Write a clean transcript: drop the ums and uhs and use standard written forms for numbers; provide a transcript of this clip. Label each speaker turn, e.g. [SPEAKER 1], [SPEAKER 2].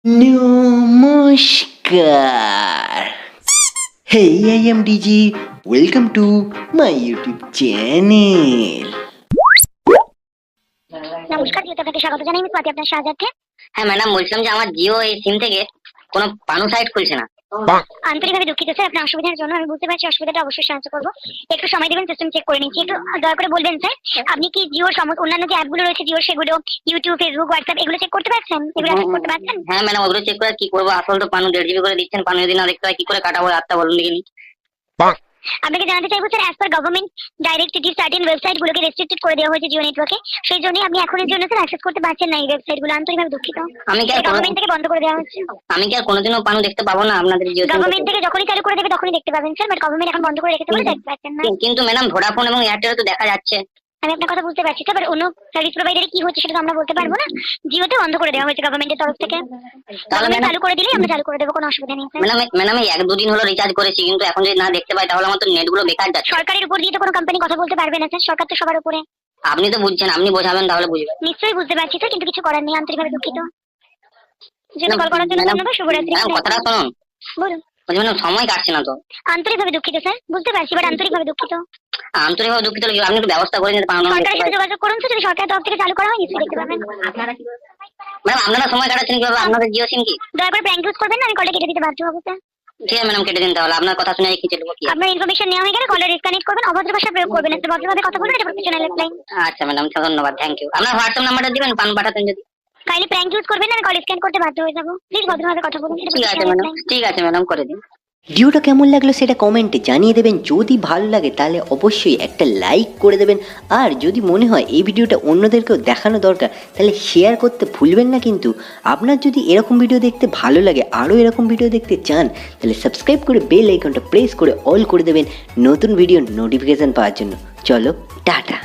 [SPEAKER 1] নমস্কার। Hey, I am DG. Welcome to my YouTube channel.
[SPEAKER 2] নমস্কার, জিও থেকে স্বাগত জানাই। আমি স্বাতি, আপনার সাহায্যার্থে।
[SPEAKER 3] হ্যাঁ ম্যাডাম, বলছিলাম যে আমার জিও এই সিম থেকে কোনো পানু সাইট খুলছে না।
[SPEAKER 2] আন্তরিকভাবে দুঃখিত স্যার আপনার অসুবিধার জন্য। আমি বুঝতে পারছি, অসুবিধাটা অবশ্যই সাহায্য করবো। একটু সময় দেবেন, সিস্টেম চেক করে নিচ্ছি। একটু দয়া করে বলবেন স্যার, আপনি কি জিওর অন্যান্য যে অ্যাপগুলো রয়েছে জিওর, সেগুলো ইউটিউব, ফেসবুক, হোয়াটসঅ্যাপ এগুলো চেক করতে পারছেন? এগুলো অ্যাক্সেস করতে পারছেন?
[SPEAKER 3] হ্যাঁ ম্যাডাম, ওগুলো চেক করে কি করবো? আসল তো পানু 1.5 GB করে দিচ্ছেন, পানু যদি না দেখতে হয় কি করে কাটাবো রাতটা বলুন দেখিনি।
[SPEAKER 2] আপনাকে জানাতে চাইবো sir, as per government directive certain ওয়েবসাইটগুলোকে রেস্ট্রিক্টেড করে দেওয়া হয়েছে জিও নেটওয়ার্কে। সেই জন্য আপনি এখনের জন্য স্যার অ্যাক্সেস করতে পারছেন না এই ওয়েবসাইটগুলো। আন্তরিকভাবে দুঃখিত।
[SPEAKER 3] আমি কি আর
[SPEAKER 2] গভর্নমেন্ট থেকে বন্ধ করে দেওয়া হচ্ছে।
[SPEAKER 3] আমি কি আর কোনোদিনও পানু দেখতে পাবো না আপনাদের জিও সিম
[SPEAKER 2] গভর্নমেন্ট থেকে যখনই চালু করে দেবে তখনই দেখতে পাবেন স্যার, বাট গভর্নমেন্ট এখন বন্ধ করে রেখেছে বলে দেখতে পাচ্ছেন না।
[SPEAKER 3] কিন্তু ম্যাডাম ভোডাফোন এবং এয়ারটেল তো দেখা যাচ্ছে।
[SPEAKER 2] আমি আপনার কথা বুঝতে পারছি স্যার, অন্য সার্ভিস প্রোভাইডারে কি হচ্ছে সেটা তো আমরা বলতে পারবো না। জিওতে বন্ধ করে দেওয়া হয়েছে গভর্নমেন্টের তরফ থেকে। গভর্নমেন্ট চালু করে দিলেই আমরা চালু করে দেবো, কোনো অসুবিধা নেই স্যার।
[SPEAKER 3] ম্যাডাম এই 1-2 দিন হলো রিচার্জ করেছি, কিন্তু এখন যদি না দেখতে পাই তাহলে আমার তো নেটগুলো বেকার যাচ্ছে।
[SPEAKER 2] সরকারের উপর দিয়ে তো কোনো কোম্পানি কথা বলতে পারবে না স্যার, সরকার তো সবার উপরে।
[SPEAKER 3] আপনি তো বুঝছেন, আপনি বোঝাবেন তাহলে বুঝবেন।
[SPEAKER 2] নিশ্চয়ই বুঝতে পারছি স্যার, কিন্তু কিছু করার নেই। আন্তরিকভাবে দুঃখিত। জন্য কল করার জন্য ধন্যবাদ। শুভরাত্রি।
[SPEAKER 3] ম্যাডাম কথাটা শুনুন।
[SPEAKER 2] বলুন।
[SPEAKER 3] ম্যাডাম সময় কাটছে না তো।
[SPEAKER 2] আন্তরিকভাবে দুঃখিত স্যার, বুঝতে পারছি, বাট আন্তরিকভাবে দুঃখিত।
[SPEAKER 3] আন্তরিকভাবে দুঃখিত হলে আপনি একটু ব্যবস্থা করে নিতে পারেন।
[SPEAKER 2] সরকারের সাথে যোগাযোগ করুন স্যার, যদি সরকারের তরফ থেকে চালু করা হয় নিশ্চয়ই দেখতে পাবেন।
[SPEAKER 3] ম্যাডাম আপনারা সময় কাটাচ্ছেন কিভাবে? আপনাদের জিও সিম কি?
[SPEAKER 2] দয়া করে প্র্যাঙ্ক ইউজ করবেন না, আমি কলটা কেটে দিতে বাধ্য হবো স্যার।
[SPEAKER 3] ঠিক আছে ম্যাডাম, কেটে দিন তাহলে। আপনার কথা শুনে খিচে দেবো কি?
[SPEAKER 2] আপনার ইনফরমেশন নেওয়া হয়ে গেলে কলার ডিসকানেক্ট করবেন, অভদ্র ভাষা প্রয়োগ করবেন না স্যার, ভদ্রভাবে কথা বলবেন, এটা প্রফেশনাল লাইন।
[SPEAKER 3] আচ্ছা ম্যাডাম, ধন্যবাদ, থ্যাংক ইউ। আপনার হোয়াটসঅ্যাপ নাম্বারটা দিবেন, পান পাঠাতেন যদি।
[SPEAKER 2] কাইন্ডলি প্র্যাঙ্ক ইউজ করবেন না, আমি কল স্ক্যান করতে বাধ্য হয়ে যাবো। প্লিজ ভদ্রভাবে কথা বলুন, এটা
[SPEAKER 3] ঠিক আছে
[SPEAKER 2] প্রফেশনাল
[SPEAKER 3] ম্যাডাম,
[SPEAKER 2] লাইন।
[SPEAKER 3] ঠিক আছে ম্যাডাম, করে দিন।
[SPEAKER 1] ভিডিওটা কেমন লাগলো সেটা কমেন্টে জানিয়ে দেবেন। যদি ভালো লাগে তাহলে অবশ্যই একটা লাইক করে দেবেন। আর যদি মনে হয় এই ভিডিওটা অন্যদেরকেও দেখানো দরকার তাহলে শেয়ার করতে ভুলবেন না। কিন্তু আপনার যদি এরকম ভিডিও দেখতে ভালো লাগে, আরও এরকম ভিডিও দেখতে চান, তাহলে সাবস্ক্রাইব করে বেল আইকনটা প্রেস করে অল করে দেবেন নতুন ভিডিও নোটিফিকেশান পাওয়ার জন্য। চলো টাটা।